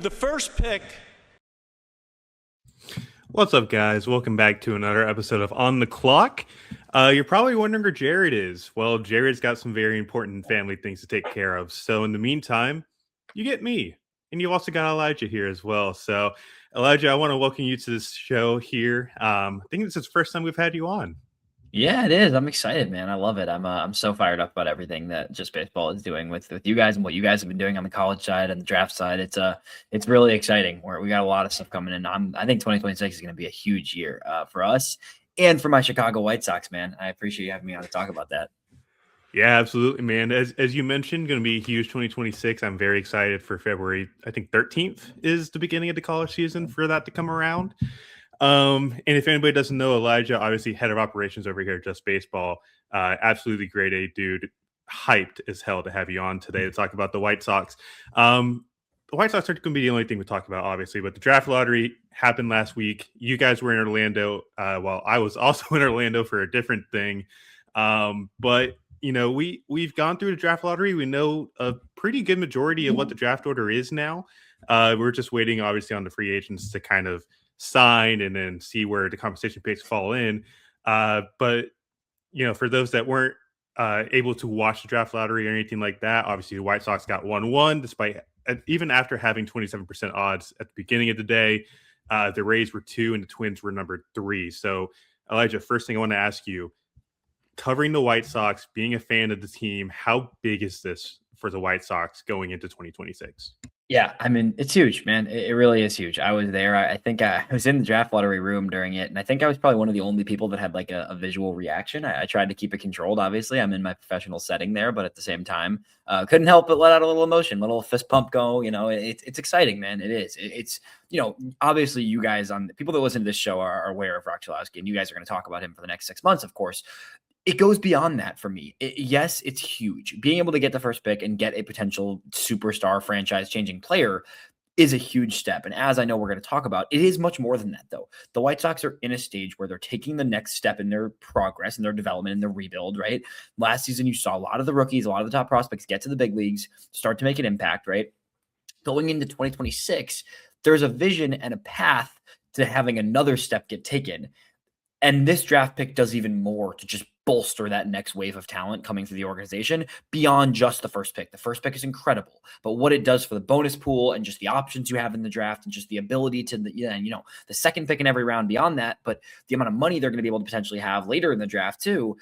the first pick. What's up, guys? Welcome back to another episode of On the Clock. You're probably wondering where Jared is. Well, Jared's got some very important family things to take care of. So in the meantime, you get me. And you've also got Elijah here as well. So, Elijah, I want to welcome you to this show here. I think this is the first time we've had you on. Yeah, it is. I'm excited, man. I love it. I'm so fired up about everything that Just Baseball is doing with you guys and what you guys have been doing on the college side and the draft side. It's really exciting. We got a lot of stuff coming in. I think 2026 is going to be a huge year for us and for my Chicago White Sox, man. I appreciate you having me on to talk about that. Yeah, absolutely, man. As you mentioned, going to be a huge 2026. I'm very excited for February. I think 13th is the beginning of the college season for that to come around. And if anybody doesn't know, Elijah, obviously head of operations over here at Just Baseball, absolutely great A dude, hyped as hell to have you on today to talk about the White Sox. The White Sox aren't going to be the only thing we talk about, obviously, but the draft lottery happened last week. You guys were in Orlando, while I was also in Orlando for a different thing. But you know, we've gone through the draft lottery. We know a pretty good majority of what the draft order is now. We're just waiting, obviously, on the free agents to kind of sign and then see where the compensation picks fall in. But, you know, for those that weren't able to watch the draft lottery or anything like that, obviously the White Sox got 1-1, despite even after having 27% odds at the beginning of the day. The Rays were 2 and the Twins were number 3. So, Elijah, first thing I want to ask you, covering the White Sox, being a fan of the team, how big is this for the White Sox going into 2026? Yeah, I mean, it's huge, man. It really is huge. I was there. I think I was in the draft lottery room during it, and I think I was probably one of the only people that had like a visual reaction. I tried to keep it controlled. Obviously, I'm in my professional setting there, but at the same time, couldn't help but let out a little emotion, little fist pump go. You know, it's exciting, man. It is. It's you know, obviously, you guys on people that listen to this show are aware of Roch Cholowsky, and you guys are going to talk about him for the next 6 months, of course. It goes beyond that for me. Yes, it's huge. Being able to get the first pick and get a potential superstar franchise-changing player is a huge step. And as I know we're going to talk about, it is much more than that, though. The White Sox are in a stage where they're taking the next step in their progress and their development and their rebuild, right? Last season, you saw a lot of the rookies, a lot of the top prospects get to the big leagues, start to make an impact, right? Going into 2026, there's a vision and a path to having another step get taken. And this draft pick does even more to just bolster that next wave of talent coming through the organization beyond just the first pick. The first pick is incredible, but what it does for the bonus pool and just the options you have in the draft and just the ability to, the second pick in every round beyond that, but the amount of money they're going to be able to potentially have later in the draft too.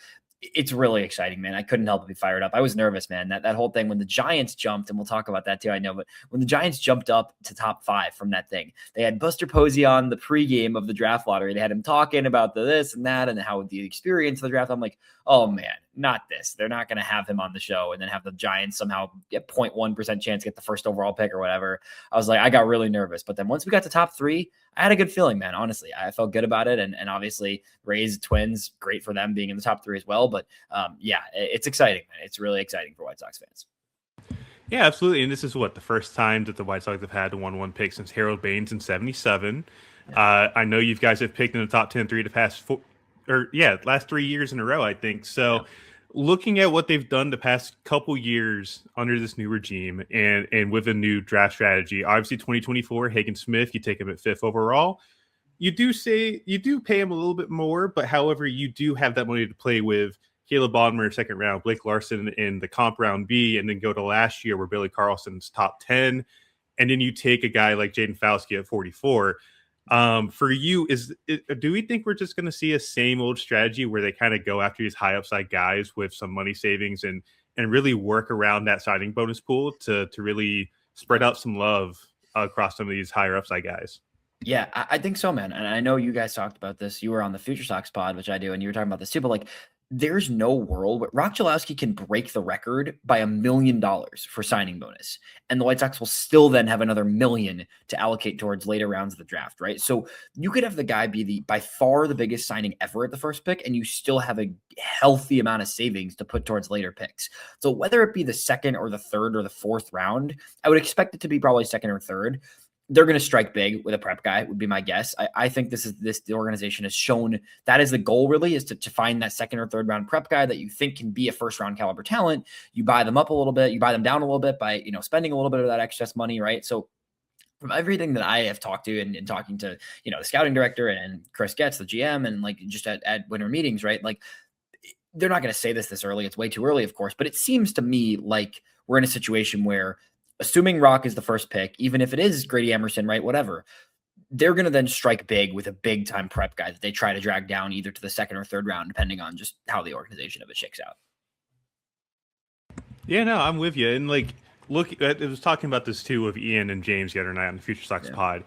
It's really exciting, man. I couldn't help but be fired up. I was nervous, man. That whole thing when the Giants jumped, and we'll talk about that too, I know, but when the Giants jumped up to top 5 from that thing, they had Buster Posey on the pregame of the draft lottery. They had him talking about the this and that and how the experience of the draft. I'm like, oh man, not this. They're not going to have him on the show and then have the Giants somehow get 0.1% chance to get the first overall pick or whatever. I was like, I got really nervous. But then once we got to top 3, I had a good feeling, man. Honestly, I felt good about it. And obviously, Rays, Twins, great for them being in the top 3 as well. But yeah, it's exciting, man. It's really exciting for White Sox fans. Yeah, absolutely. And this is the first time that the White Sox have had a 1-1 pick since Harold Baines in 77. Yeah. I know you guys have picked in the top 10 the past last 3 years in a row, I think. So yeah. Looking at what they've done the past couple years under this new regime and with a new draft strategy, obviously 2024, Hagen Smith, you take him at 5th overall. You do pay him a little bit more, but however, you do have that money to play with. Caleb Bodmer, 2nd round, Blake Larson in the comp round B, and then go to last year where Billy Carlson's top 10. And then you take a guy like Jaden Fauske at 44. For you, do we think we're just going to see a same old strategy where they kind of go after these high upside guys with some money savings and really work around that signing bonus pool to really spread out some love across some of these higher upside guys? Yeah, I think so, man. And I know you guys talked about this. You were on the Future Sox pod, which I do, and you were talking about this too. But like, there's no world where Roch Cholowsky can break the record by $1 million for signing bonus. And the White Sox will still then have another $1 million to allocate towards later rounds of the draft, right? So you could have the guy be by far the biggest signing ever at the first pick, and you still have a healthy amount of savings to put towards later picks. So whether it be the 2nd or the 3rd or the 4th round, I would expect it to be probably 2nd or 3rd. They're going to strike big with a prep guy, would be my guess. I think the organization has shown that is the goal, really, is to find that 2nd or 3rd round prep guy that you think can be a 1st round caliber talent. You buy them up a little bit, you buy them down a little bit by, spending a little bit of that excess money, right? So from everything that I have talked to and talking to, the scouting director and Chris Getz, the GM, and like just at winter meetings, right? Like they're not going to say this early. It's way too early, of course, but it seems to me like we're in a situation where, assuming Roch is the first pick, even if it is Grady Emerson, right? Whatever, they're going to then strike big with a big time prep guy that they try to drag down either to the second or third round, depending on just how the organization of it shakes out. Yeah, no, I'm with you. And like, look, I was talking about this too with Ian and James the other night on the Future Sox pod.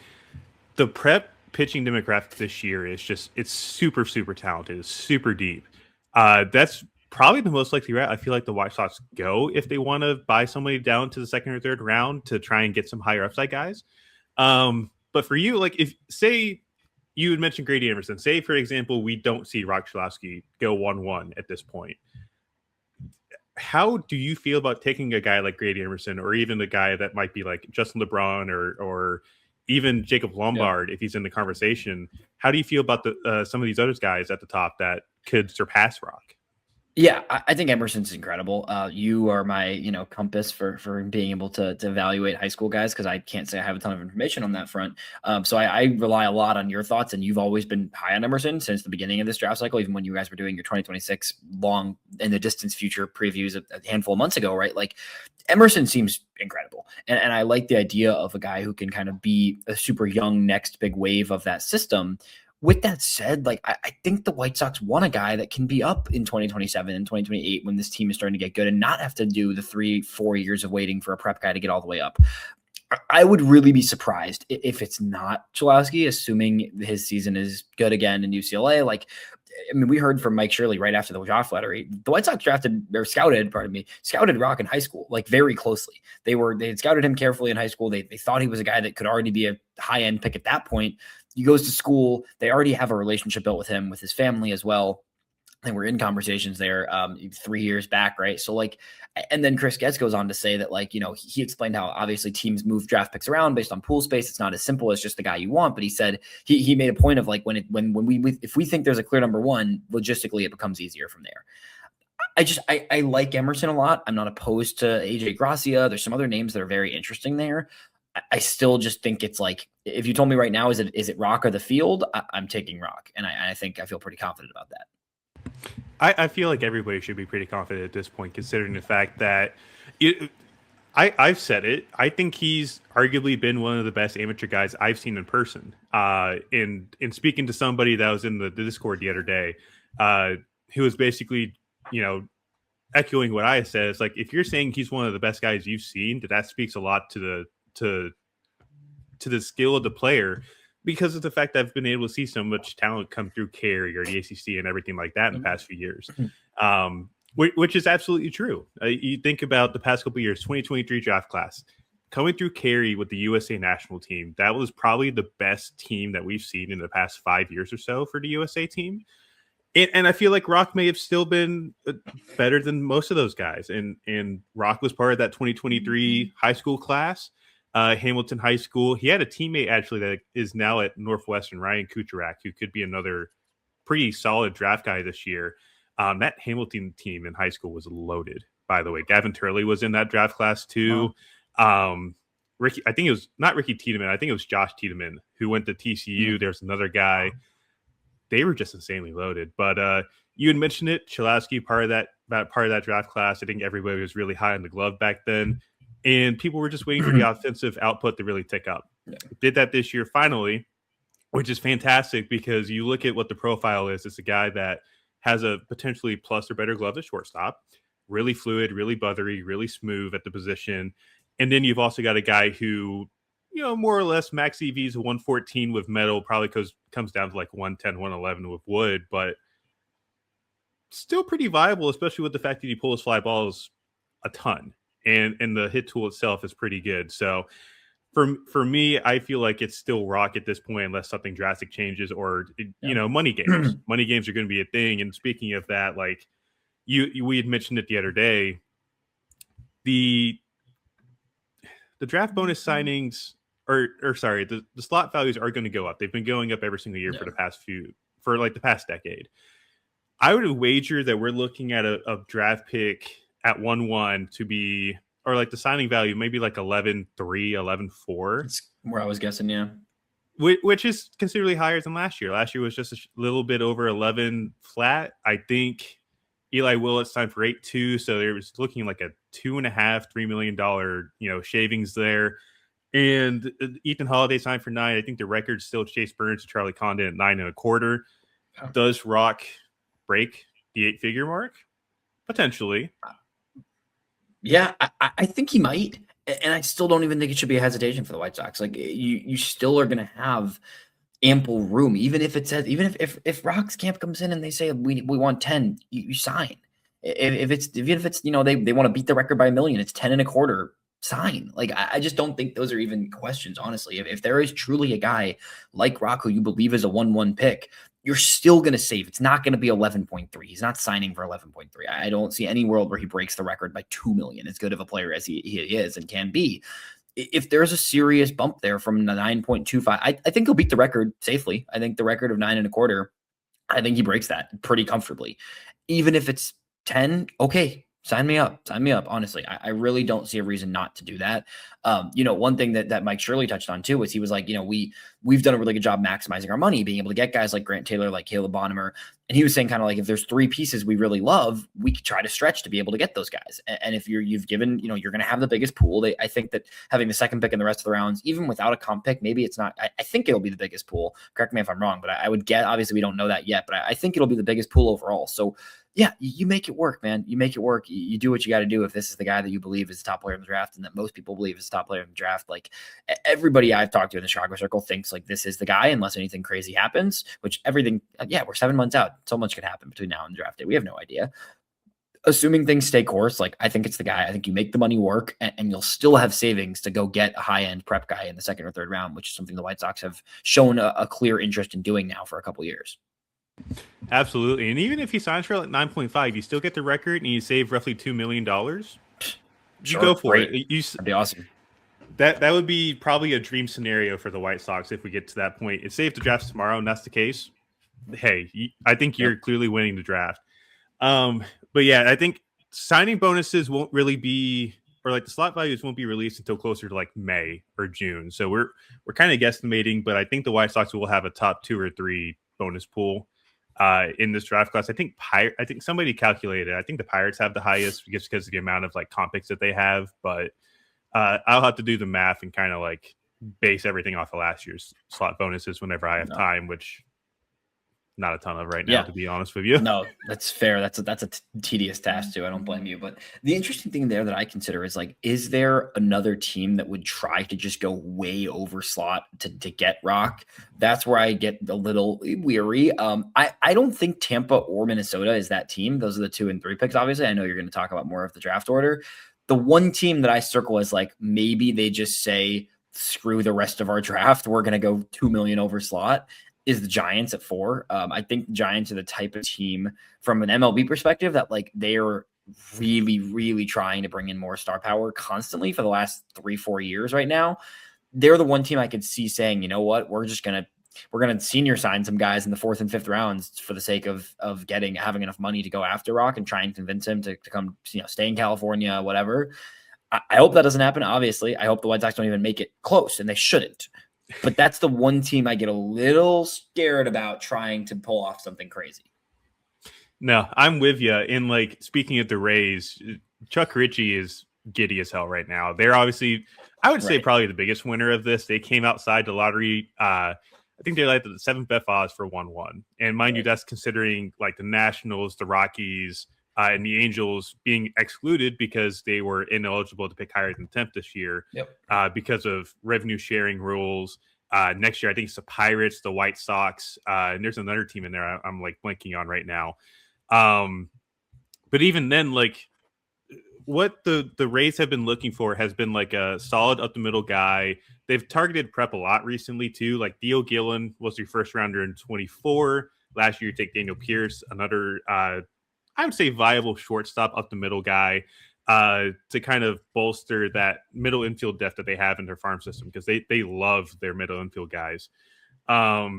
The prep pitching demographic this year is just, it's super, super talented. It's super deep. That's probably the most likely route I feel like the White Sox go if they want to buy somebody down to the second or third round to try and get some higher upside guys. But for you, like if say you had mentioned Grady Emerson, say for example, we don't see Roch Cholowsky go 1-1 at this point. How do you feel about taking a guy like Grady Emerson, or even a guy that might be like Justin LeBron or even Jacob Lombard, if he's in the conversation? How do you feel about the some of these other guys at the top that could surpass Roch? Yeah, I think Emerson's incredible. You are my, compass for being able to evaluate high school guys, because I can't say I have a ton of information on that front. So I rely a lot on your thoughts, and you've always been high on Emerson since the beginning of this draft cycle, even when you guys were doing your 2026 long in the distance future previews a handful of months ago, right? Like Emerson seems incredible. And I like the idea of a guy who can kind of be a super young next big wave of that system. With that said, like I think the White Sox want a guy that can be up in 2027 and 2028 when this team is starting to get good and not have to do the 3-4 years of waiting for a prep guy to get all the way up. I would really be surprised if it's not Cholowsky, assuming his season is good again in UCLA. Like, I mean, we heard from Mike Shirley right after the draft lottery. The White Sox scouted Roch in high school, like very closely. They had scouted him carefully in high school. They thought he was a guy that could already be a high end pick at that point. He goes to school. They already have a relationship built with him, with his family as well. And we're in conversations there 3 years back, right? So like, and then Chris Getz goes on to say that like, he explained how obviously teams move draft picks around based on pool space. It's not as simple as just the guy you want. But he said he made a point of like if we think there's a clear number one, logistically it becomes easier from there. I like Emerson a lot. I'm not opposed to AJ Gracia. There's some other names that are very interesting there. I still just think it's like, if you told me right now, is it Roch or the field? I'm taking Roch, and I think I feel pretty confident about that. I feel like everybody should be pretty confident at this point, considering the fact that I've said it. I think he's arguably been one of the best amateur guys I've seen in person. In speaking to somebody that was in the Discord the other day, who was basically, echoing what I said. It's like, if you're saying he's one of the best guys you've seen, that speaks a lot to the skill of the player, because of the fact that I've been able to see so much talent come through Cary or the ACC and everything like that in the past few years, which is absolutely true. You think about the past couple of years, 2023 draft class, coming through Cary with the USA national team, that was probably the best team that we've seen in the past 5 years or so for the USA team. And I feel like Roch may have still been better than most of those guys. And Roch was part of that 2023 high school class. Hamilton High School. He had a teammate actually that is now at Northwestern, Ryan Kucharak, who could be another pretty solid draft guy this year. That Hamilton team in high school was loaded, by the way. Gavin Turley was in that draft class too. Wow. Ricky, I think it was not Ricky Tiedemann. I think it was Josh Tiedemann who went to TCU. Mm-hmm. There's another guy. They were just insanely loaded. But you had mentioned it, Cholowsky, part of that draft class. I think everybody was really high on the glove back then. And people were just waiting for the offensive output to really tick up. Yeah. Did that this year finally, which is fantastic, because you look at what the profile is. It's a guy that has a potentially plus or better glove at shortstop, really fluid, really buttery, really smooth at the position. And then you've also got a guy who, more or less max EV is 114 with metal, probably comes down to like 110, 111 with wood, but still pretty viable, especially with the fact that he pulls fly balls a ton. And the hit tool itself is pretty good. So for me, I feel like it's still Roch at this point, unless something drastic changes or, money games. Money games are going to be a thing. And speaking of that, like we had mentioned it the other day, the draft bonus signings the slot values are going to go up. They've been going up every single year for the past decade. I would wager that we're looking at a draft pick at 1-1 to be, or like the signing value, maybe like 11-3, 11-4. Where I was guessing, yeah. Which is considerably higher than last year. Last year was just a little bit over 11 flat. I think Eli Willett signed for 8.2, so there was looking like a $2.5–3 million shavings there. And Ethan Holiday signed for 9. I think the record's still Chase Burns and Charlie Condon at 9.25. Does Roch break the 8-figure mark? Potentially. Yeah, I think he might. And I still don't even think it should be a hesitation for the White Sox. Like you still are going to have ample room, even if it says, even if Roch's camp comes in and they say we want 10, you sign. If it's they want to beat the record by 1 million, it's 10.25. Sign. Like I just don't think those are even questions. Honestly, if there is truly a guy like Roch who you believe is a 1-1 pick, you're still going to save. It's not going to be 11.3. He's not signing for 11.3. I don't see any world where he breaks the record by 2 million. As good of a player as he is and can be. If there's a serious bump there from the 9.25, I think he'll beat the record safely. I think the record of 9.25, I think he breaks that pretty comfortably. Even if it's 10, okay. Sign me up. Honestly, I really don't see a reason not to do that. One thing that Mike Shirley touched on too was he was like, we've done a really good job maximizing our money, being able to get guys like Grant Taylor, like Caleb Bonnemer. And he was saying kind of like, if there's 3 pieces we really love, we could try to stretch to be able to get those guys. And if you've given, you're going to have the biggest pool. I think that having the second pick in the rest of the rounds, even without a comp pick, maybe it's not, I think it'll be the biggest pool. Correct me if I'm wrong, but I would get, obviously we don't know that yet, but I think it'll be the biggest pool overall. So yeah, you make it work, man. You make it work. You do what you got to do. If this is the guy that you believe is the top player in the draft and that most people believe is the top player in the draft, like everybody I've talked to in the Chicago circle thinks like this is the guy unless anything crazy happens, which we're 7 months out. So much could happen between now and the draft day. We have no idea. Assuming things stay course, like I think it's the guy. I think you make the money work and you'll still have savings to go get a high-end prep guy in the 2nd or 3rd round, which is something the White Sox have shown a clear interest in doing now for a couple years. Absolutely. And even if he signs for like 9.5, you still get the record and you save roughly $2 million. You go for it. That'd be awesome. That would be probably a dream scenario for the White Sox if we get to that point. It's safe to draft tomorrow, and that's the case. Hey, I think you're clearly winning the draft. But yeah, I think signing bonuses won't really be, or like the slot values won't be released until closer to like May or June. So we're kind of guesstimating, but I think the White Sox will have a top 2 or 3 bonus pool in this draft class. I think somebody calculated. I think the Pirates have the highest just because of the amount of like comp picks that they have. But I'll have to do the math and kind of like base everything off of last year's slot bonuses whenever I have time, which not a ton of right now, to be honest with you. No, that's fair. That's a tedious task too. I don't blame you. But the interesting thing there that I consider is like, is there another team that would try to just go way over slot to get Roch? That's where I get a little weary. I don't think Tampa or Minnesota is that team. Those are the 2 and 3 picks. Obviously, I know you're going to talk about more of the draft order. The one team that I circle is like, maybe they just say, screw the rest of our draft. We're going to go 2 million over slot. Is the Giants at 4. I think the Giants are the type of team from an MLB perspective that like they are really, really trying to bring in more star power constantly for the last 3-4 years right now. They're the one team I could see saying, you know what, we're going to senior sign some guys in the 4th and 5th rounds for the sake of having enough money to go after Roch and try and convince him to come, stay in California, whatever. I hope that doesn't happen. Obviously, I hope the White Sox don't even make it close, and they shouldn't. But that's the one team I get a little scared about trying to pull off something crazy. No, I'm with you. And like, speaking of the Rays, Chuck Ritchie is giddy as hell right now. They're obviously, I would say, probably the biggest winner of this. They came outside the lottery. I think they're like the 7th best odds for 1-1. And mind you, that's considering like the Nationals, the Rockies, and the Angels being excluded because they were ineligible to pick higher than 10th this year because of revenue sharing rules. Next year, I think it's the Pirates, the White Sox, and there's another team in there I'm like blanking on right now. But even then, like what the Rays have been looking for has been like a solid up the middle guy. They've targeted prep a lot recently too. Like Theo Gillen was your first rounder in 24. Last year, you take Daniel Pierce, another I would say viable shortstop up the middle guy to kind of bolster that middle infield depth that they have in their farm system because they love their middle infield guys. I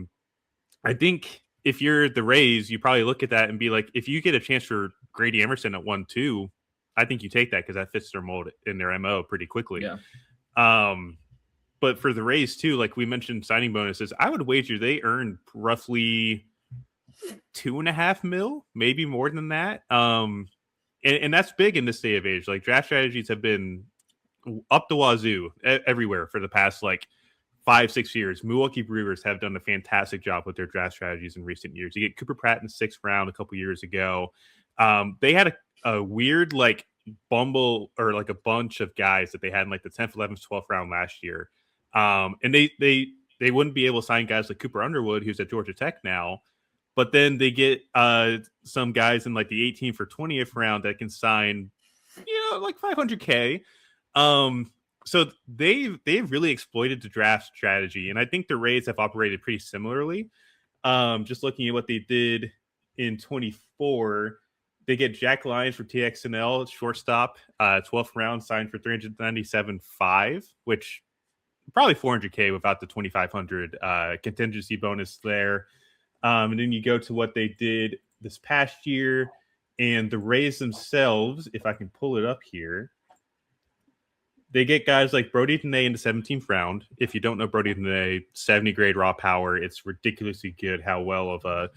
think if you're the Rays, you probably look at that and be like, if you get a chance for Grady Emerson at 1-2, I think you take that because that fits their mold in their MO pretty quickly. Yeah. but for the Rays too, like we mentioned, signing bonuses, I would wager they earn roughly 2.5 mil, maybe more than that. And that's big in this day of age. Like draft strategies have been up the wazoo everywhere for the past like 5-6 years. Milwaukee Brewers have done a fantastic job with their draft strategies in recent years. You get Cooper Pratt in the 6th round a couple years ago. They had a weird like bumble or like a bunch of guys that they had in like the 10th, 11th, 12th round last year. And they wouldn't be able to sign guys like Cooper Underwood, who's at Georgia Tech now. But then they get some guys in like the 18th or 20th round that can sign, like 500K. So they've really exploited the draft strategy, and I think the Rays have operated pretty similarly. Just looking at what they did in 24, they get Jack Lyons for TXNL shortstop, 12th round, signed for 397.5, which probably 400K without the 2,500 contingency bonus there. And then you go to what they did this past year, and the Rays themselves, if I can pull it up here, they get guys like Brody Dene in the 17th round. If you don't know Brody Dene, 70 grade raw power. It's ridiculously good how well of a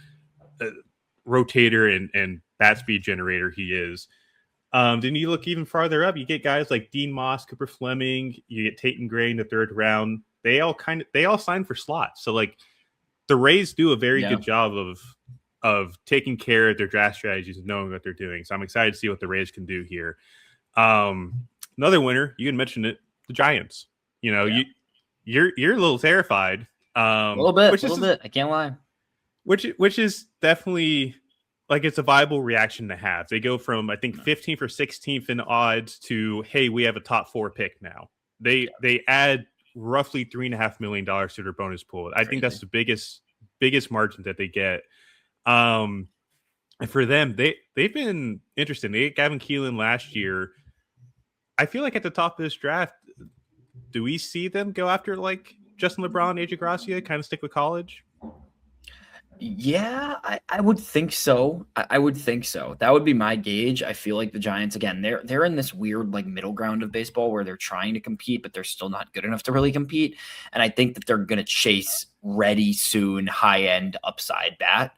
rotator and bat speed generator he is. Then you look even farther up, you get guys like Dean Moss, Cooper Fleming, you get Tate and Gray in the 3rd round. They all sign for slots. So like the Rays do a very good job of taking care of their draft strategies and knowing what they're doing. So I'm excited to see what the Rays can do here. Another winner, you can mention it, the Giants. You're a little terrified. A little bit. I can't lie. Which is definitely like it's a viable reaction to have. They go from I think 15th or 16th in odds to hey, we have a top 4 pick now. They add roughly $3.5 million to their bonus pool. I think that's the biggest margin that they get. And for them, they've been interesting. They get Gavin Keelan last year. I feel like at the top of this draft, do we see them go after like Justin LeBron, AJ Gracia, kind of stick with college? Yeah, I would think so. I would think so. That would be my gauge. I feel like the Giants, again, they're in this weird like middle ground of baseball where they're trying to compete, but they're still not good enough to really compete. And I think that they're going to chase ready soon, high end upside bat.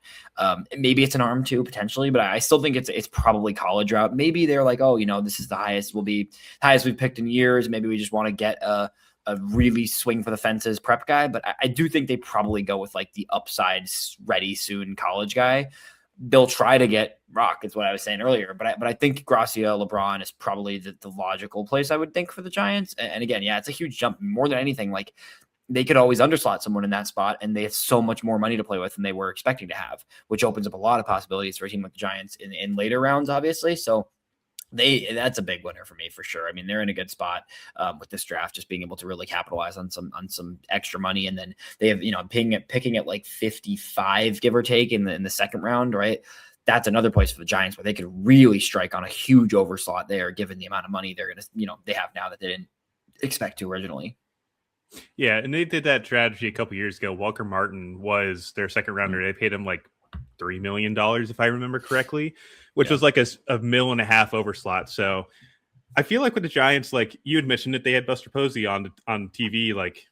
Maybe it's an arm too, potentially, but I still think it's probably college route. Maybe they're like, oh, this is the highest we've picked in years. Maybe we just want to get a really swing for the fences prep guy, but I do think they probably go with like the upside ready soon college guy. They'll try to get Roch, is what I was saying earlier, but I think Gracia, LeBron is probably the logical place I would think for the Giants. And again, yeah, it's a huge jump. More than anything, like they could always underslot someone in that spot, and they have so much more money to play with than they were expecting to have, which opens up a lot of possibilities for a team like the Giants in later rounds, obviously. So that's a big winner for me for sure. I mean, they're in a good spot with this draft, just being able to really capitalize on some extra money. And then they have, picking at like 55, give or take in the 2nd round, right? That's another place for the Giants where they could really strike on a huge overslot there, given the amount of money they're going to, they have now that they didn't expect to originally. Yeah. And they did that strategy a couple years ago. Walker Martin was their 2nd rounder. Mm-hmm. They paid him like $3 million, if I remember correctly, which was like a $1.5 million overslot. So I feel like with the Giants, like you had mentioned that they had Buster Posey on TV, like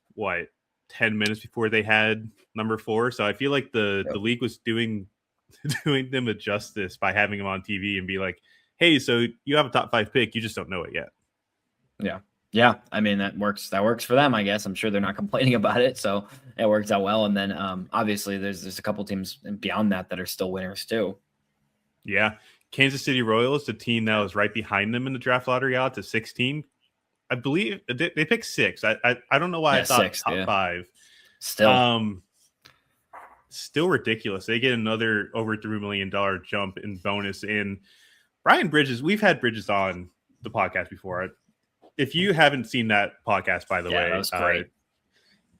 10 minutes before they had number 4. So I feel like the league was doing them a justice by having him on TV and be like, hey, so you have a top 5 pick. You just don't know it yet. Yeah. Yeah, I mean, that works for them, I guess. I'm sure they're not complaining about it, so it works out well. And then obviously there's a couple teams beyond that are still winners too. Yeah. Kansas City Royals, the team that was right behind them in the draft lottery odds at 16. I believe they picked 6. I don't know why I thought 6, top 5. Still ridiculous. They get another over $3 million jump in bonus. And Brian Bridges, we've had Bridges on the podcast before. If you haven't seen that podcast, by the way, that was great.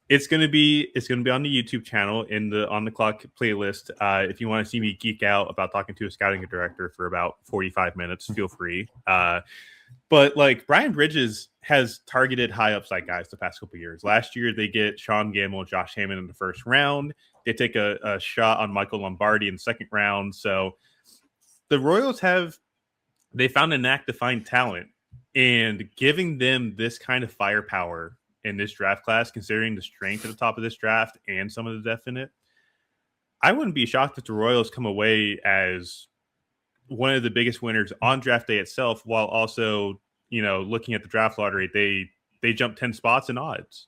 It's gonna be on the YouTube channel in the On the Clock playlist. If you want to see me geek out about talking to a scouting director for about 45 minutes, feel free. But like Brian Bridges has targeted high upside guys the past couple of years. Last year they get Sean Gamble, Josh Hammond in the 1st round. They take a shot on Michael Lombardi in the 2nd round. So the Royals they found a knack to find talent. And giving them this kind of firepower in this draft class, considering the strength at the top of this draft and some of the depth in it. I wouldn't be shocked if the Royals come away as one of the biggest winners on draft day itself, while also, looking at the draft lottery, they jump 10 spots in odds.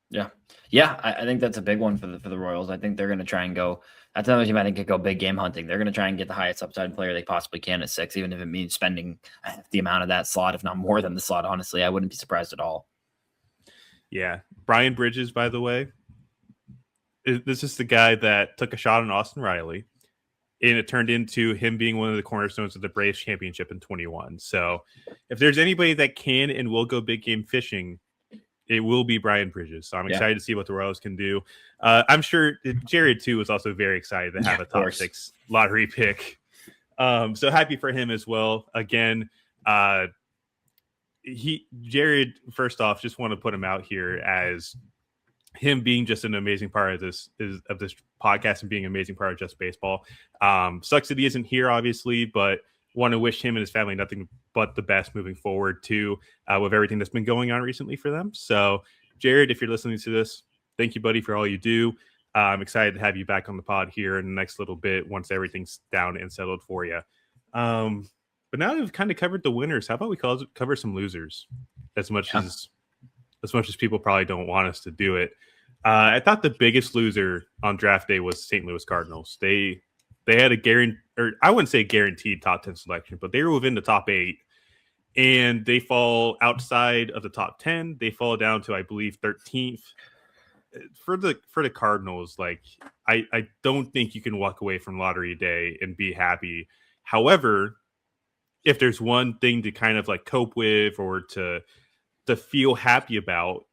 Yeah. I think that's a big one for the Royals. I think they're going to try and go. That's another team I think could go big game hunting. They're going to try and get the highest upside player they possibly can at 6, even if it means spending the amount of that slot, if not more than the slot. Honestly, I wouldn't be surprised at all. Yeah. Brian Bridges, by the way, this is the guy that took a shot on Austin Riley, and it turned into him being one of the cornerstones of the Braves championship in 21. So if there's anybody that can and will go big game fishing, it will be Brian Bridges. So I'm excited to see what the Royals can do. I'm sure Jared, too, is also very excited to have a top 6 lottery pick. So happy for him as well. Again, Jared, first off, just want to put him out here as him being just an amazing part of this podcast and being an amazing part of Just Baseball. Sucks that he isn't here, obviously, but want to wish him and his family nothing but the best moving forward too, with everything that's been going on recently for them. So Jared, if you're listening to this, thank you, buddy, for all you do. I'm excited to have you back on the pod here in the next little bit once everything's down and settled for you. But now we've kind of covered the winners. How about we cover some losers as much as people probably don't want us to do it. I thought the biggest loser on draft day was St. Louis Cardinals. They had I wouldn't say guaranteed top 10 selection, but they were within the top 8, and they fall outside of the top 10. They fall down to, I believe, 13th. For the Cardinals, like I don't think you can walk away from lottery day and be happy. However, if there's one thing to kind of like cope with or to feel happy about,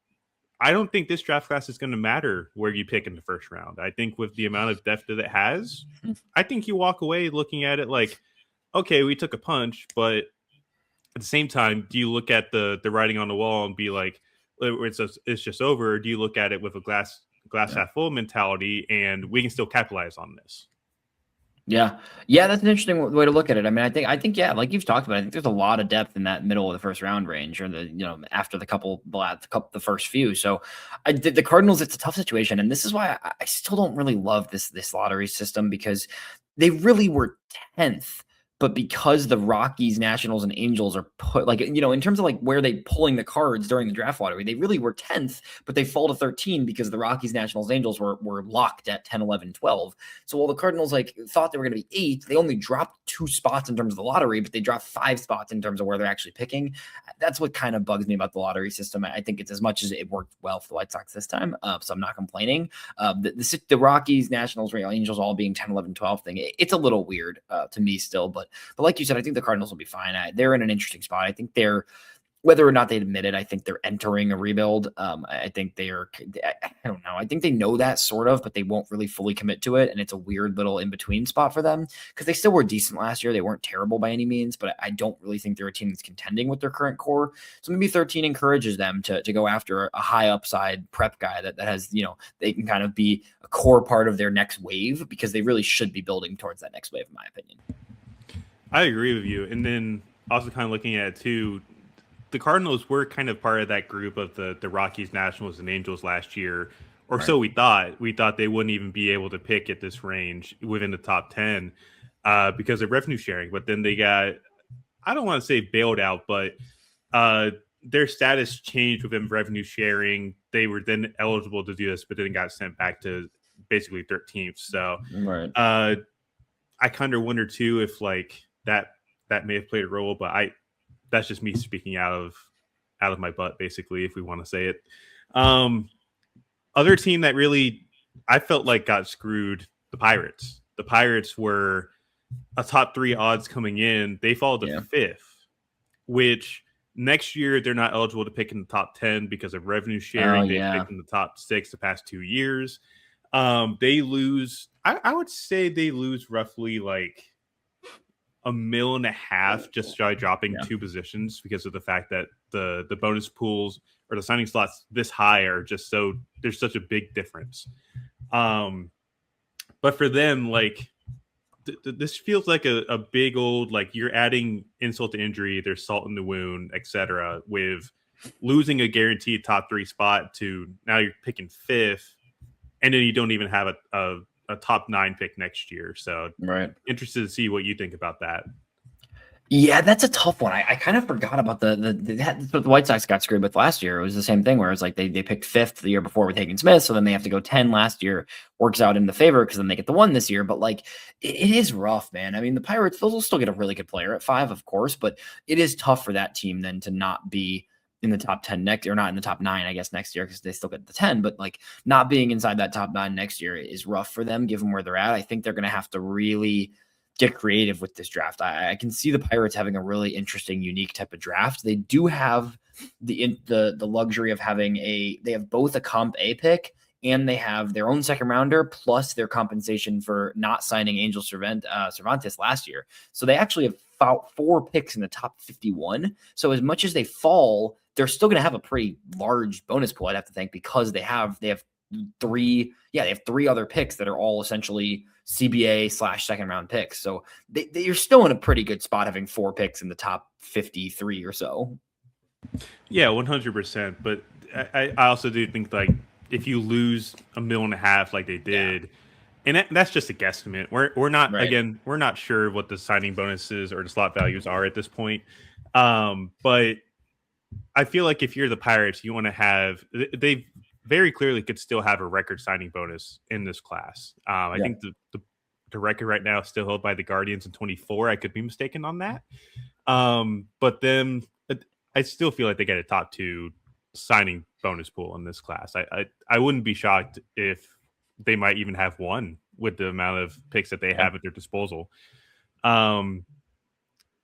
I don't think this draft class is going to matter where you pick in the first round. I think with the amount of depth that it has, I think you walk away looking at it like, okay, we took a punch, but at the same time, do you look at the writing on the wall and be like, it's just over? Or do you look at it with a glass half full mentality and we can still capitalize on this? Yeah, that's an interesting way to look at it. I mean, I think, yeah, like you've talked about, I think there's a lot of depth in that middle of the first round range, or after the first few. So, the Cardinals, it's a tough situation, and this is why I still don't really love this lottery system, because they really were 10th. But because the Rockies, Nationals, and Angels are put, like, in terms of like where they pulling the cards during the draft lottery, they really were 10th, but they fall to 13 because the Rockies, Nationals, Angels were locked at 10, 11, 12. So while the Cardinals thought they were going to be 8th, they only dropped 2 spots in terms of the lottery, but they dropped 5 spots in terms of where they're actually picking. That's what kind of bugs me about the lottery system. I think it's, as much as it worked well for the White Sox this time, so I'm not complaining. The Rockies, Nationals, Angels all being 10, 11, 12 thing, it's a little weird to me still, but like you said, I think the Cardinals will be fine. They're in an interesting spot. I think whether or not they admit it, I think they're entering a rebuild. I think I don't know. I think they know that sort of, but they won't really fully commit to it. And it's a weird little in-between spot for them, because they still were decent last year. They weren't terrible by any means, but I don't really think they're a team that's contending with their current core. So maybe 13 encourages them to go after a high upside prep guy that has, they can kind of be a core part of their next wave, because they really should be building towards that next wave, in my opinion. I agree with you. And then also kind of looking at it too, the Cardinals were kind of part of that group of the Rockies, Nationals, and Angels last year, or right. So we thought. We thought they wouldn't even be able to pick at this range within the top 10 because of revenue sharing. But then they got, I don't want to say bailed out, but their status changed within revenue sharing. They were then eligible to do this, but then got sent back to basically 13th. So right. I kind of wonder too if that may have played a role, but that's just me speaking out of my butt, basically, if we want to say it. Other team that really I felt like got screwed, the Pirates. The Pirates were a top 3 odds coming in. They fall to 5th, which next year they're not eligible to pick in the top 10 because of revenue sharing. They picked in the top 6 the past 2 years. They lose. I would say they lose roughly like $1.5 million just by dropping 2 positions, because of the fact that the bonus pools or the signing slots this high are just there's such a big difference. But for them, like this feels like a big old, like, you're adding insult to injury. There's salt in the wound, etc. With losing a guaranteed top 3 spot to now you're picking 5th, and then you don't even have a top 9 pick next year. So Right. interested to see what you think about that. Yeah, that's a tough one. I kind of forgot about that's what the White Sox got screwed with last year. It was the same thing where it's like they picked 5th the year before with Hagen Smith, so then they have to go 10 last year. Works out in the favor because then they get the 1 this year. But like it is rough, man. I mean, the Pirates, they'll still get a really good player at 5, of course, but it is tough for that team then to not be in the top 10 next, or not in the top 9, I guess, next year, because they still get the 10. But like not being inside that top 9 next year is rough for them, given where they're at. I think they're going to have to really get creative with this draft. I can see the Pirates having a really interesting, unique type of draft. They do have the luxury of having they have both a comp A pick and they have their own second rounder plus their compensation for not signing Angel Cervantes last year. So they actually have 4 picks in the top 51. So as much as they fall, they're still going to have a pretty large bonus pool, I'd have to think, because they have 3 other picks that are all essentially CBA / second round picks. So you're still in a pretty good spot having 4 picks in the top 53 or so. Yeah, 100%. But I also do think like if you lose $1.5 million like they did, and that's just a guesstimate. We're not again, we're not sure what the signing bonuses or the slot values are at this point. But I feel like if you're the Pirates, you want to have they very clearly could still have a record signing bonus in this class. I think the record right now is still held by the Guardians in 24. I could be mistaken on that. But then I still feel like they get a top 2 signing bonus pool in this class. I wouldn't be shocked if they might even have 1 with the amount of picks that they have at their disposal.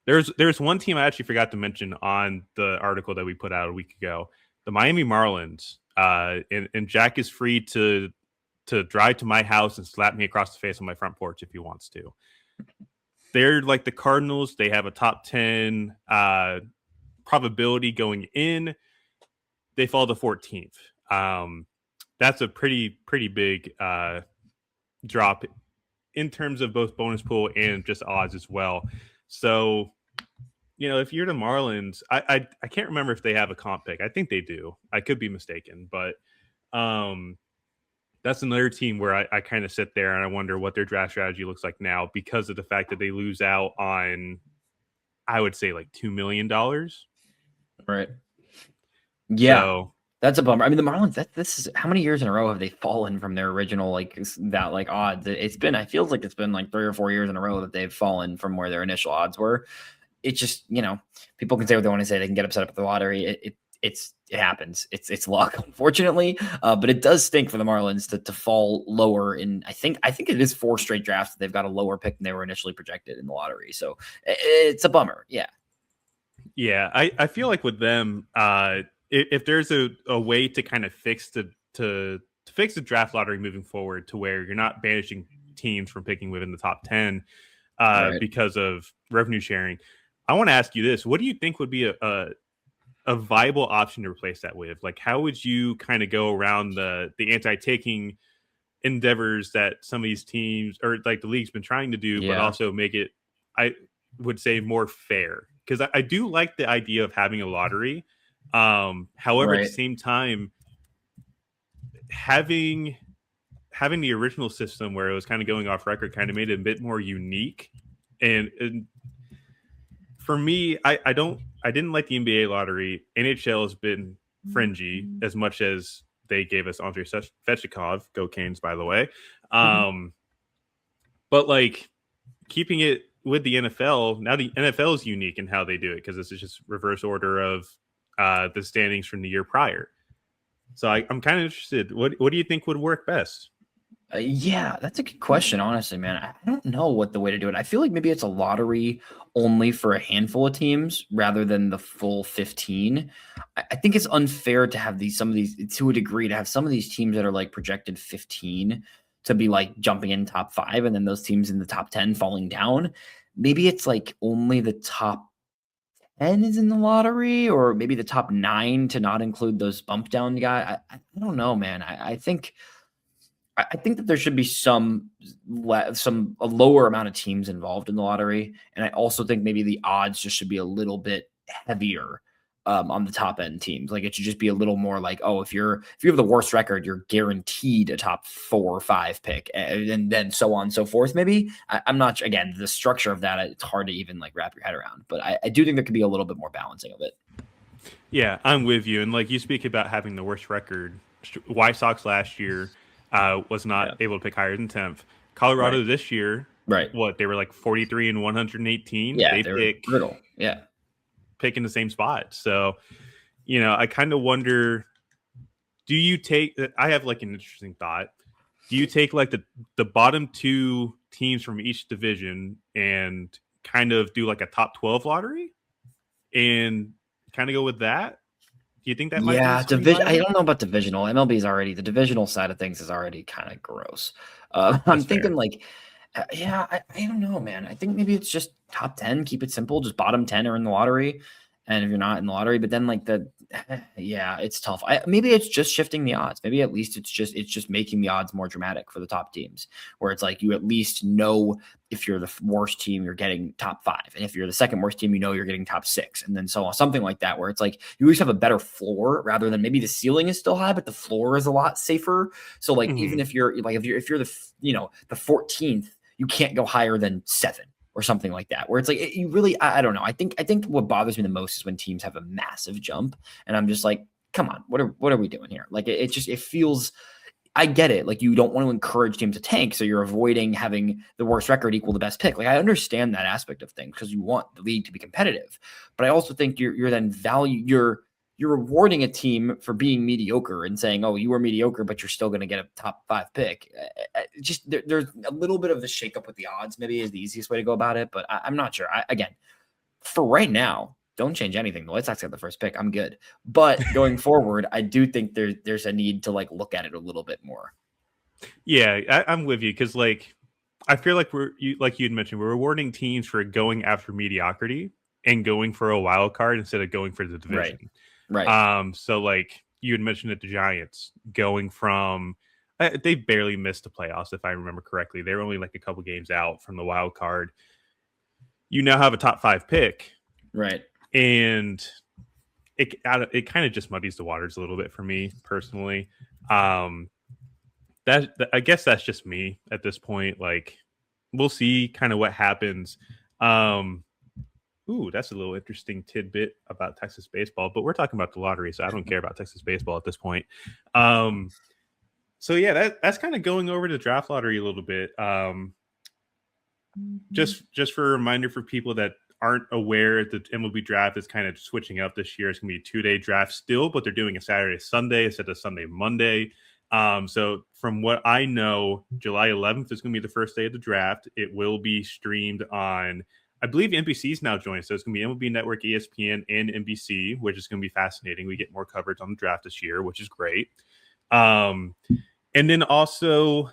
There's one team I actually forgot to mention on the article that we put out a week ago, the Miami Marlins. And Jack is free to drive to my house and slap me across the face on my front porch if he wants to. They're like the Cardinals. They have a top 10 probability going in. They fall to 14th. That's a pretty big drop in terms of both bonus pool and just odds as well. So, if you're the Marlins, I can't remember if they have a comp pick. I think they do. I could be mistaken, but that's another team where I kind of sit there and I wonder what their draft strategy looks like now because of the fact that they lose out on, I would say, like $2 million. Right. Yeah. So, that's a bummer. I mean, the Marlins, this is how many years in a row have they fallen from their original odds? I feel like it's been like 3 or 4 years in a row that they've fallen from where their initial odds were. It just, people can say what they want to say. They can get upset about the lottery. It happens. It's luck, unfortunately. But it does stink for the Marlins to fall lower. I think it is 4 straight drafts that they've got a lower pick than they were initially projected in the lottery. So it's a bummer. Yeah. Yeah. I feel like with them, if there's a way to kind of fix the draft lottery moving forward to where you're not banishing teams from picking within the top 10 because of revenue sharing, I want to ask you this. What do you think would be a viable option to replace that with? Like, how would you kind of go around the anti-taking endeavors that some of these teams or like the league's been trying to do, but also make it, I would say, more fair? Because I do like the idea of having a lottery. However, at the same time, having the original system where it was kind of going off record kind of made it a bit more unique. And for me, I didn't like the NBA lottery. NHL has been fringy as much as they gave us Andrei Svechnikov, go Canes, by the way. But like keeping it with the NFL, now the NFL is unique in how they do it because this is just reverse order of the standings from the year prior. So I'm kind of interested. What do you think would work best? Yeah, that's a good question, honestly, man. I don't know what the way to do it. I feel like maybe it's a lottery only for a handful of teams rather than the full 15. I think it's unfair to have some of these, to a degree, to have some of these teams that are like projected 15 to be like jumping in top 5 and then those teams in the top 10 falling down. Maybe it's like only the top 10 is in the lottery, or maybe the top 9 to not include those bump down guys. I don't know, man. I think that there should be a lower amount of teams involved in the lottery, and I also think maybe the odds just should be a little bit heavier on the top end teams. Like it should just be a little more like, oh, if you have the worst record, you're guaranteed a top 4 or 5 pick, and then so on and so forth. Maybe I'm not, again, the structure of that, it's hard to even like wrap your head around, but I do think there could be a little bit more balancing of it. Yeah, I'm with you. And like you speak about having the worst record, White Sox last year was not able to pick higher than 10th. Colorado this year, what, they were like 43 and 118. Yeah, they were brutal. Yeah, picking the same spot. So, you know, I kind of wonder, do you take, I have like an interesting thought. Do you take like the bottom 2 teams from each division and kind of do like a top 12 lottery and kind of go with that? Do you think that might be division? I don't know about divisional. MLB is already, the divisional side of things is already kind of gross. I'm thinking like, I don't know, man. I think maybe it's just top 10, keep it simple, just bottom 10 are in the lottery. And if you're not in the lottery, but then like it's tough. Maybe it's just shifting the odds. Maybe at least it's just making the odds more dramatic for the top teams, where it's like you at least know if you're the worst team, you're getting top 5, and if you're the second worst team, you know you're getting top 6, and then so on, something like that, where it's like you at least have a better floor rather than maybe the ceiling is still high, but the floor is a lot safer. So like even if you're like if you're the the 14th, you can't go higher than 7. Or something like that, where it's like you really, I don't know. I think what bothers me the most is when teams have a massive jump, and I'm just like, come on, what are we doing here? Like it feels. I get it. Like you don't want to encourage teams to tank, so you're avoiding having the worst record equal the best pick. Like I understand that aspect of things because you want the league to be competitive, but I also think you're then you're rewarding a team for being mediocre and saying, oh, you were mediocre, but you're still going to get a top 5 pick. Just there's a little bit of the shakeup with the odds, maybe is the easiest way to go about it. But I'm not sure. Again, for right now, don't change anything. The White Sox got the first pick. I'm good. But going forward, I do think there's a need to like look at it a little bit more. Yeah, I'm with you because like I feel like like you'd mentioned, we're rewarding teams for going after mediocrity and going for a wild card instead of going for the division. Right. So like you had mentioned that the Giants going from they barely missed the playoffs, if I remember correctly. They were only like a couple games out from the wild card. You now have a top 5 pick, right? And it kind of just muddies the waters a little bit for me personally. I guess that's just me at this point. Like we'll see kind of what happens. Ooh, that's a little interesting tidbit about Texas baseball, but we're talking about the lottery, so I don't care about Texas baseball at this point. So yeah, that's kind of going over the draft lottery a little bit. Just for a reminder for people that aren't aware, the MLB draft is kind of switching up this year. It's going to be a 2-day draft still, but they're doing a Saturday, Sunday instead of Sunday, Monday. So from what I know, July 11th is going to be the first day of the draft. It will be streamed on, I believe NBC's now joined, so it's going to be MLB Network, ESPN, and NBC, which is going to be fascinating. We get more coverage on the draft this year, which is great. And then also,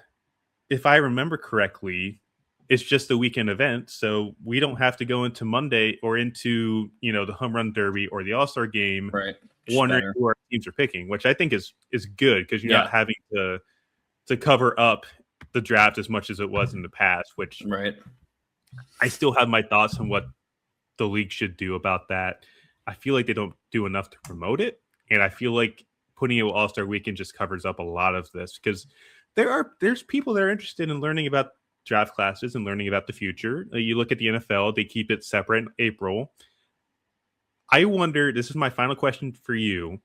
if I remember correctly, it's just a weekend event, so we don't have to go into Monday or into the home run derby or the All-Star game, wondering who our teams are picking, which I think is good because you're not having to cover up the draft as much as it was in the past, which I still have my thoughts on what the league should do about that. I feel like they don't do enough to promote it, and I feel like putting it with All-Star Weekend just covers up a lot of this because there's people that are interested in learning about draft classes and learning about the future. You look at the NFL, they keep it separate in April. I wonder, this is my final question for you.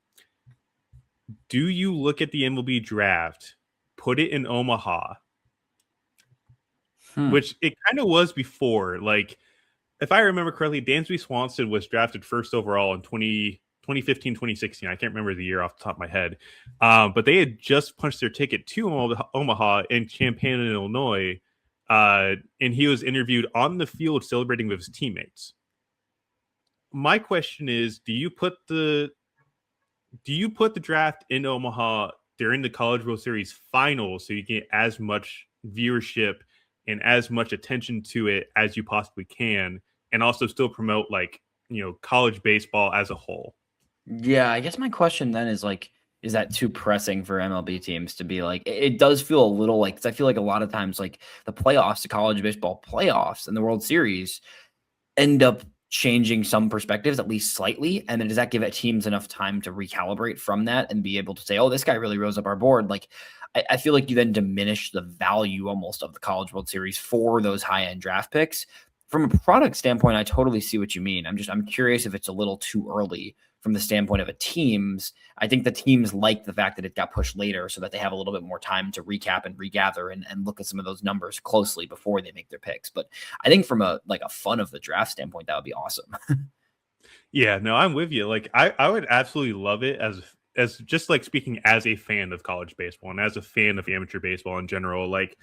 Do you look at the MLB draft, put it in Omaha, which it kind of was before? Like, if I remember correctly, Dansby Swanson was drafted first overall in 2015, 2016. I can't remember the year off the top of my head. But they had just punched their ticket to Omaha in Champaign, Illinois. And he was interviewed on the field celebrating with his teammates. My question is, do you put the draft in Omaha during the College World Series final so you get as much viewership and as much attention to it as you possibly can, and also still promote college baseball as a whole? Yeah, I guess my question then is is that too pressing for MLB teams to be like? It does feel a little like, 'cause I feel like a lot of times the playoffs, the college baseball playoffs and the World Series end up changing some perspectives, at least slightly? And then does that give teams enough time to recalibrate from that and be able to say, oh, this guy really rose up our board? Like, I feel like you then diminish the value almost of the College World Series for those high-end draft picks. From a product standpoint, I totally see what you mean. I'm curious if it's a little too early from the standpoint of a teams. I think the teams like the fact that it got pushed later so that they have a little bit more time to recap and regather and look at some of those numbers closely before they make their picks. But I think from a fun of the draft standpoint, that would be awesome. Yeah, no, I'm with you. Like I would absolutely love it as just like speaking as a fan of college baseball and as a fan of amateur baseball in general, like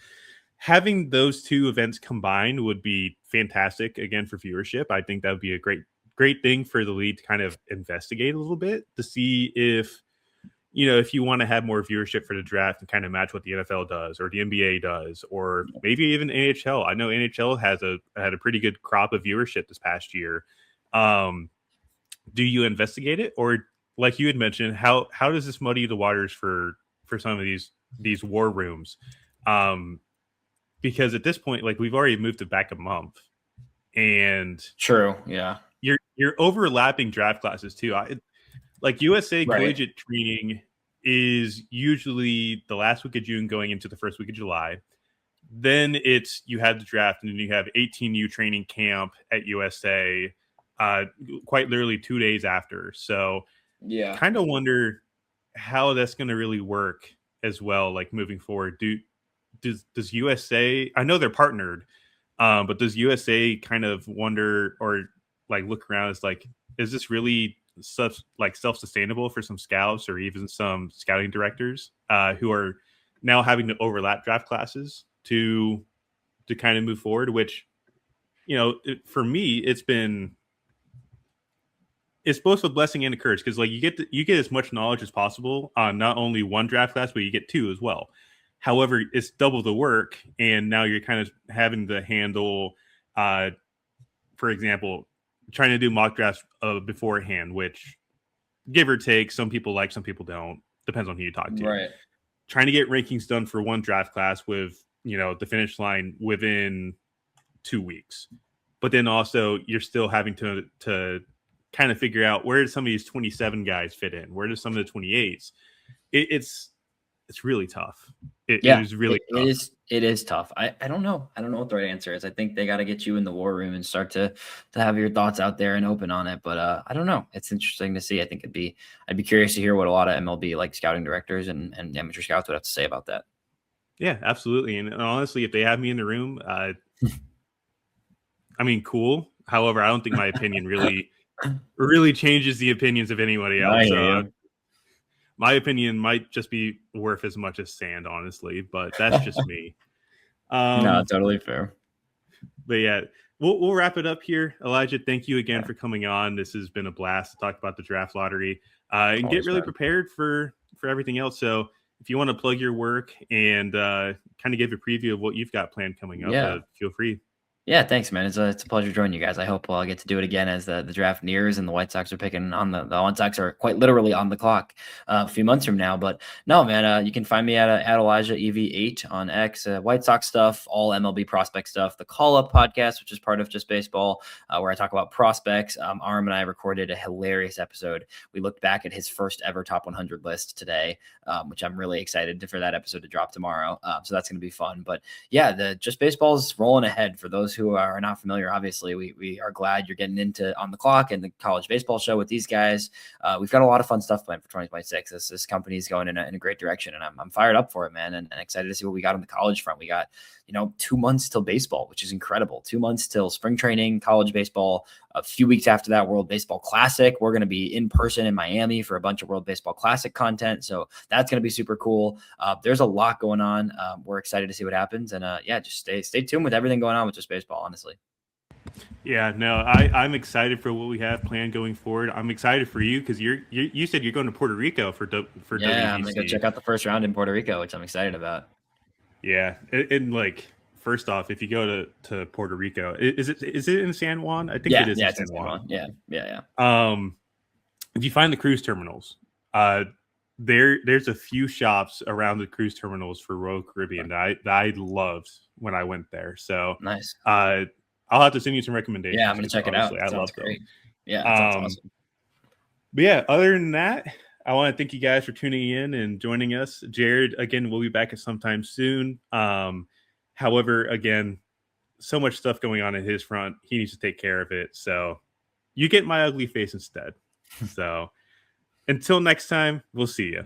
having those two events combined would be fantastic again for viewership. I think that would be a great thing for the league to kind of investigate a little bit to see if, if you want to have more viewership for the draft and kind of match what the NFL does or the NBA does, or maybe even NHL. I know NHL had a pretty good crop of viewership this past year. Do you investigate it, or like you had mentioned, how does this muddy the waters for some of these war rooms? Because at this point, like we've already moved it back a month, and True, yeah, you're overlapping draft classes too. Like USA collegiate training is usually the last week of June going into the first week of July. Then you have the draft, and then you have 18U training camp at USA, quite literally 2 days after. So yeah, kind of wonder how that's going to really work as well, like moving forward. Does USA, I know they're partnered, but does USA kind of wonder or like look around as like, is this really self-sustainable for some scouts or even some scouting directors who are now having to overlap draft classes to kind of move forward, which, for me, it's both a blessing and a curse, because like you get as much knowledge as possible on not only one draft class, but you get two as well. However, it's double the work, and now you're kind of having to handle, for example, trying to do mock drafts beforehand, which give or take, some people like, some people don't. Depends on who you talk to. right. Trying to get rankings done for one draft class with, the finish line within 2 weeks. But then also you're still having to kind of figure out where do some of these 27 guys fit in? Where do some of the 28s? It's really tough. It is really tough. It is tough. I don't know. I don't know what the right answer is. I think they got to get you in the war room and start to have your thoughts out there and open on it. But I don't know. It's interesting to see. I think I'd be curious to hear what a lot of MLB like scouting directors and amateur scouts would have to say about that. Yeah, absolutely. And honestly, if they have me in the room, I mean, cool. However, I don't think my opinion really changes the opinions of anybody else. My opinion might just be worth as much as sand, honestly, but that's just me. No, totally fair. But yeah, we'll wrap it up here. Elijah, thank you again for coming on. This has been a blast to talk about the draft lottery and get really prepared for everything else. So if you want to plug your work and kind of give a preview of what you've got planned coming up, feel free. Yeah, thanks, man. It's a pleasure joining you guys. I hope I'll get to do it again as the draft nears and the White Sox are picking on the White Sox are quite literally on the clock a few months from now. But no, man, you can find me at Elijah EV8 on X. White Sox stuff, all MLB prospect stuff. The Call Up podcast, which is part of Just Baseball, where I talk about prospects. Arm and I recorded a hilarious episode. We looked back at his first ever top 100 list today, which I'm really excited for that episode to drop tomorrow. So that's going to be fun. But yeah, the Just Baseball is rolling ahead. For those who are not familiar, obviously we are glad you're getting into On the Clock and the college baseball show with these guys. We've got a lot of fun stuff planned for 2026. This company is going in a great direction, and I'm fired up for it, man, and excited to see what we got on the college front. We got 2 months till baseball, which is incredible. 2 months till spring training, college baseball. A few weeks after that, World Baseball Classic. We're going to be in person in Miami for a bunch of World Baseball Classic content, so that's going to be super cool. There's a lot going on. We're excited to see what happens, and just stay tuned with everything going on with Just Baseball, honestly. Yeah, no, I'm excited for what we have planned going forward. I'm excited for you because you said you're going to Puerto Rico for WBC. I'm going to go check out the first round in Puerto Rico, which I'm excited about. Yeah, and like, first off, if you go to Puerto Rico, is it in San Juan? I think it is in San Juan. Yeah. If you find the cruise terminals, there's a few shops around the cruise terminals for Royal Caribbean that I loved when I went there. So nice. I'll have to send you some recommendations. Yeah, I'm gonna check it out. I love great. them. Yeah, that sounds awesome. But yeah, other than that, I want to thank you guys for tuning in and joining us. Jared, again, we'll be back at sometime soon. However, again, so much stuff going on in his front. He needs to take care of it. So you get my ugly face instead. So until next time, we'll see you.